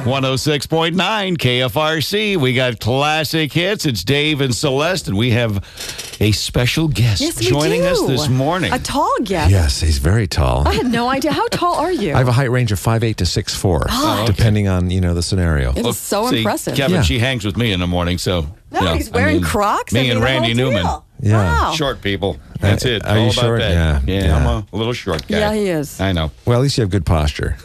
106.9 KFRC. We got classic hits. It's Dave and Celeste, and we have a special guest joining us this morning. A tall guest. Yes, he's very tall. I had no idea. How tall are you? I have a height range of 5'8" to 6'4", depending on, the scenario. It is so impressive. Kevin, she hangs with me in the morning, so... No, he's wearing Crocs. Me and Randy Newman. Yeah. Wow. Short people. That's it. Are you short? That. Yeah. I'm a little short guy. Yeah, he is. I know. Well, at least you have good posture.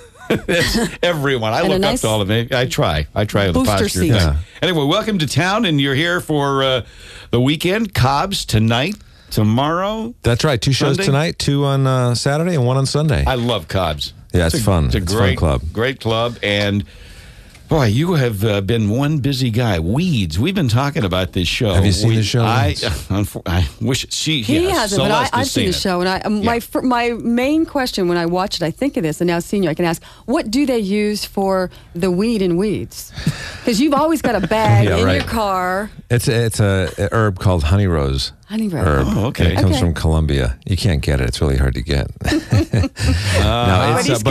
Everyone. I look up to all of me. I try with the posture seat. thing. Anyway, welcome to town, and you're here for the weekend. Cobb's tonight, tomorrow. That's right. 2 shows tonight, 2 on Saturday and 1 on Sunday. I love Cobb's. Yeah, it's fun. It's a fun club. Great club, and... Boy, you have been one busy guy. Weeds. We've been talking about this show. Have you seen the show? I wish he hasn't, but I've seen the show. And my main question when I watch it, I think of this, and now seeing you, I can ask, what do they use for the weed in Weeds? Because you've always got a bag in your car. It's a herb called honey rose. Honey rose. Herb. Oh, okay. And it comes from Colombia. You can't get it. It's really hard to get. Humboldt's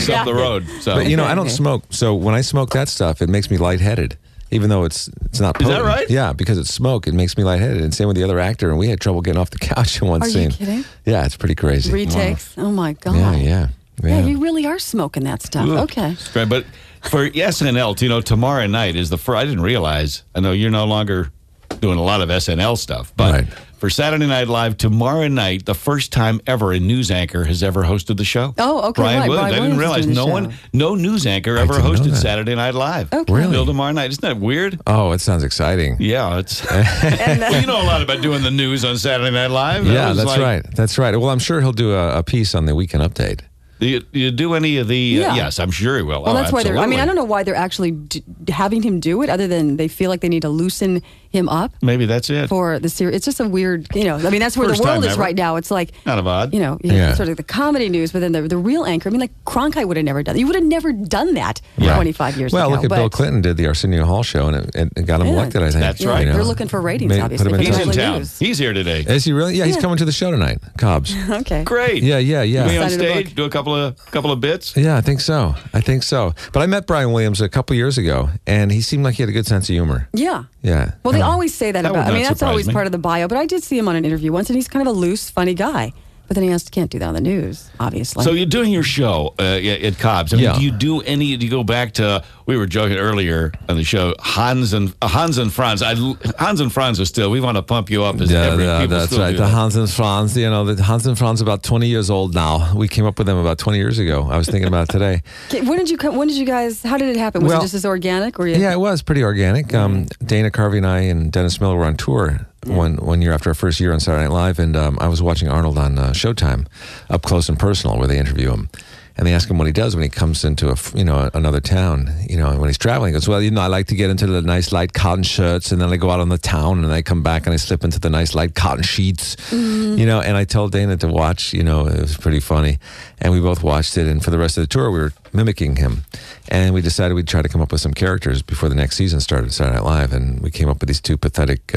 up the road. So. But, I don't smoke. So when I smoke that stuff, it makes me lightheaded. Even though it's not potent. Is that right? Yeah, because it's smoke, it makes me lightheaded. And same with the other actor, and we had trouble getting off the couch in one scene. Are you kidding? Yeah, it's pretty crazy. Retakes? Wow. Oh, my God. Yeah. Yeah, you really are smoking that stuff. Ugh. Okay. Right, but for SNL, tomorrow night is the first. I didn't realize. I know you're no longer doing a lot of SNL stuff, but for Saturday Night Live tomorrow night, the first time ever a news anchor has ever hosted the show. Oh, okay. Brian right. Williams. I didn't realize no news anchor ever hosted Saturday Night Live. Okay. Really? Until tomorrow night. Isn't that weird? Oh, it sounds exciting. Yeah, it's. Well, you know a lot about doing the news on Saturday Night Live. Yeah, that's right. That's right. Well, I'm sure he'll do a piece on the Weekend Update. Do you do any of the... yes, I'm sure he will. Well, that's why absolutely. I don't know why they're actually having him do it, other than they feel like they need to loosen him up. Maybe that's it. For the series. It's just a weird, that's where First the world is ever. right now. It's like... Kind of odd. Sort of the comedy news, but then the real anchor, like Cronkite would have never done that. You would have never done that 25 years ago. Well, look at Bill Clinton did the Arsenio Hall show, and it got him elected, I think. That's right. They're looking for ratings, obviously. He's in town. He's here today. Is he really? Yeah, he's coming to the show tonight, Cobb's. Okay. Great. Yeah. You be on stage, do a couple of bits? Yeah, I think so. But I met Brian Williams a couple years ago, and he seemed like he had a good sense of humor. Yeah. Yeah. Well, they always say that about... that's always me. part of the bio, but I did see him on an interview once, and he's kind of a loose, funny guy. But then he can't do that on the news, obviously. So you're doing your show at Cobb's. Do you do any? Do you go back to? We were joking earlier on the show. Hans and Franz. Hans and Franz are still. We want to pump you up as people. That's right. The Hans and Franz. The Hans and Franz are about 20 years old now. We came up with them about 20 years ago. I was thinking about it today. When did you guys? How did it happen? Was it just as organic? Yeah, it was pretty organic. Dana Carvey and I and Dennis Miller were on tour. One year after our first year on Saturday Night Live, and I was watching Arnold on Showtime, Up Close and Personal, where they interview him, and they ask him what he does when he comes into another town, and when he's traveling. He goes, well, I like to get into the nice light cotton shirts, and then I go out on the town, and I come back and I slip into the nice light cotton sheets, and I told Dana to watch, it was pretty funny, and we both watched it, and for the rest of the tour we were mimicking him, and we decided we'd try to come up with some characters before the next season started, Saturday Night Live, and we came up with these two pathetic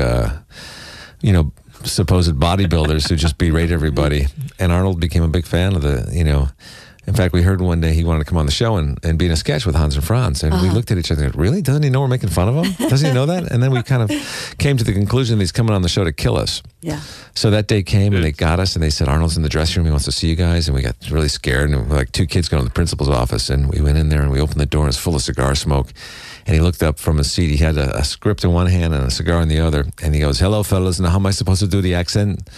supposed bodybuilders who just berate everybody. And Arnold became a big fan of in fact, we heard one day he wanted to come on the show and be in a sketch with Hans and Franz. And we looked at each other and really? Doesn't he know we're making fun of him? Doesn't he know that? And then we kind of came to the conclusion that he's coming on the show to kill us. Yeah. So that day came and they got us and they said, Arnold's in the dressing room. He wants to see you guys. And we got really scared. And we're like two kids going to the principal's office. And we went in there and we opened the door and it's full of cigar smoke. And he looked up from his seat. He had a script in one hand and a cigar in the other. And he goes, hello, fellas. Now, how am I supposed to do the accent?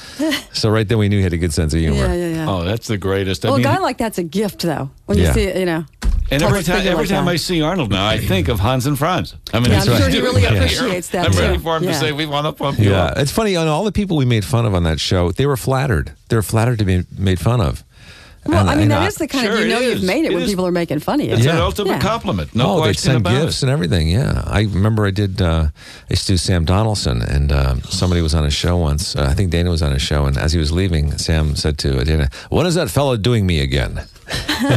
So right then we knew he had a good sense of humor. Yeah. Oh, that's the greatest. Well, a guy like that's a gift, though. When you see it, And every time I see Arnold now, I think of Hans and Franz. I'm sure he really appreciates that. I'm ready for him to say, we want to pump you up. It's funny, on all the people we made fun of on that show, they were flattered. They were flattered to be made fun of. Well, that is the kind of, you've made it when people are making fun of you. It's an ultimate compliment. No question about it. They'd send gifts and everything, yeah. I remember I used to do Sam Donaldson, and somebody was on his show once. I think Dana was on his show, and as he was leaving, Sam said to Dana, when is that fellow doing me again? He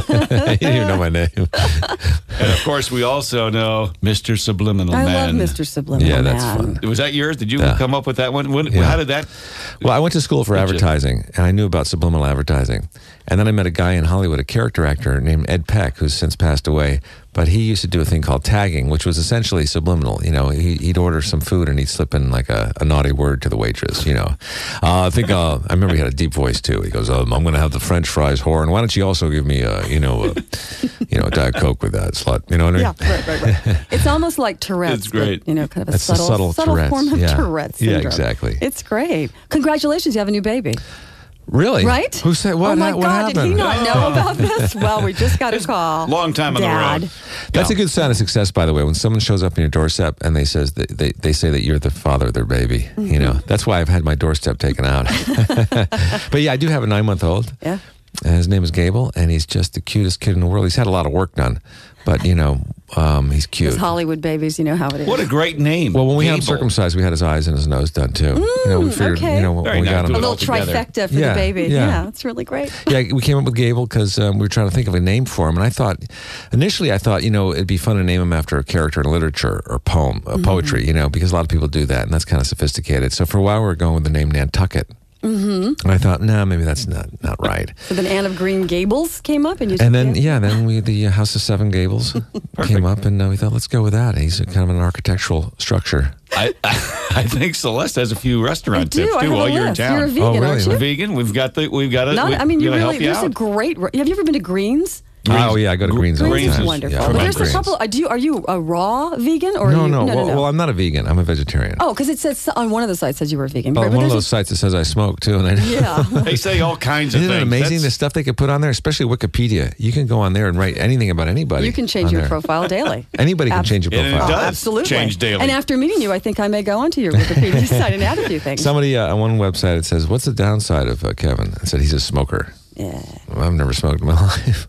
didn't even know my name. And of course, we also know Mr. Subliminal Man. I love Mr. Subliminal Man. Yeah, that's fun. Was that yours? Did you come up with that one? How did that? Well, I went to school for advertising, and I knew about subliminal advertising. And then I met a guy in Hollywood, a character actor named Ed Peck, who's since passed away. But he used to do a thing called tagging, which was essentially subliminal. You know, he'd order some food and he'd slip in like a naughty word to the waitress. You know, I remember he had a deep voice too. He goes, "I'm going to have the French fries, whore, and why don't you also give me a Diet Coke with that slut?" You know what I mean? Yeah, right. It's almost like Tourette's. It's great. But, you know, kind of a That's subtle Tourette's. form of Tourette's syndrome. Yeah, exactly. It's great. Congratulations, you have a new baby. Really? Right? Who said what? Oh my what God! happened? Did he not know about this? Well, we just got a call. Long time on Dad. the road. That's a good sign of success, by the way. When someone shows up on your doorstep and they say that you're the father of their baby, you know, that's why I've had my doorstep taken out. But yeah, I do have a 9-month-old. Yeah. And his name is Gable, and he's just the cutest kid in the world. He's had a lot of work done, but you know, he's cute. Those Hollywood babies, you know how it is. What a great name. Well, when we had him Gable. circumcised, we had his eyes and his nose done too. You know, we figured, okay. you know, when Very we got nice. him. a little all together. trifecta for Yeah, the baby. yeah. Yeah, it's really great. Yeah, we came up with Gable because we were trying to think of a name for him, and I thought, you know, it'd be fun to name him after a character in literature or poem, poetry, you know, because a lot of people do that, and that's kind of sophisticated. So for a while, we were going with the name Nantucket. And I thought, no, maybe that's not right. So then Anne of Green Gables came up, and you. And then, the House of Seven Gables came up, and we thought, let's go with that. He's kind of an architectural structure. I think Celeste has a few restaurant I do. tips I too have while a you're in list. town. You're a vegan, Oh, really? aren't you? We're vegan. We've got it. I mean, you really. Help you There's a out. great. Have you ever been to Greens? Oh, yeah, I go to Greens all the Greens time. is wonderful. Yeah, But I love there's a Greens. couple. Are you a raw vegan or No, are you, no. no. Well, I'm not a vegan. I'm a vegetarian. Oh, because it says on one of the sites says you were vegan. Oh, But one of there's those sites that says I smoke too, and I Yeah. They say all kinds of Isn't things. it amazing the That's- stuff they could put on there, especially Wikipedia? You can go on there and write anything about anybody. You can change on your there. profile daily. Anybody can change your And it profile. does Absolutely. change daily. And after meeting you, I think I may go onto your Wikipedia site and add a few things. Somebody on one website, it says, "What's the downside of Kevin?" I said, "He's a smoker." Yeah. Well, I've never smoked in my life.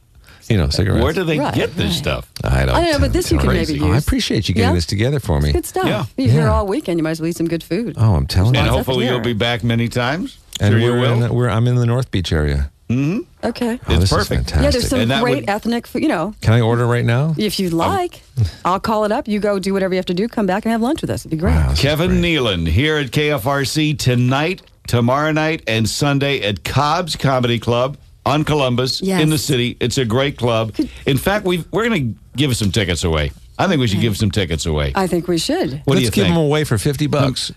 You know, cigarettes. Where do they Right, get this right. stuff? I don't know, but this you can crazy. maybe Oh, I use. appreciate you getting Yeah? this together for me. Good stuff. Yeah. You're here Yeah. all weekend. You might as well eat some good food. Oh, I'm telling And you. hopefully there. you'll be back many times. And Sure you will. I'm in the North Beach area. Okay. Oh, It's this is perfect. fantastic. Yeah, there's some And that great would- ethnic food. You know, Can I order right now? if you'd like, I'll call it up. You go do whatever you have to do. Come back and have lunch with us. It'd be great. Wow, this is Kevin great. Nealon here at KFRC tonight, tomorrow night, and Sunday at Cobb's Comedy Club on Columbus Yes. in the city. It's a great club. In fact, we're going to give some tickets away. I think we should give some tickets away. I think we should. What do you Let's give think? them away for $50.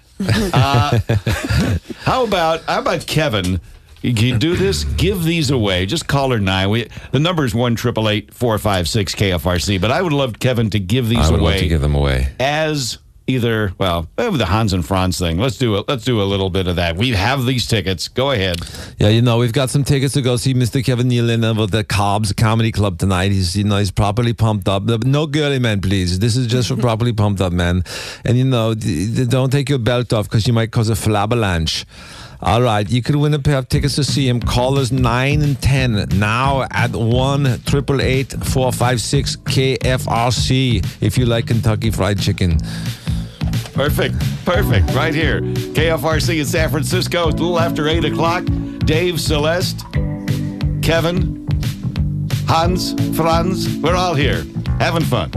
How about Kevin? You do this, give these away. Just call her 9. The number is 1-888-456 KFRC. But I would love Kevin to give these I would away love to give them away. as either the Hans and Franz thing. Let's do a little bit of that. We have these tickets. Go ahead. Yeah, we've got some tickets to go see Mr. Kevin Nealon over the Cobb's Comedy Club tonight. He's properly pumped up. No girly men, please. This is just for properly pumped up men. And don't take your belt off because you might cause a flabalanche. All right, you could win a pair of tickets to see him. Call us 9 and 10 now at 1-888-456 KFRC if you like Kentucky Fried Chicken. Perfect. Right here. KFRC in San Francisco. It's a little after 8 o'clock. Dave, Celeste, Kevin, Hans, Franz. We're all here having fun.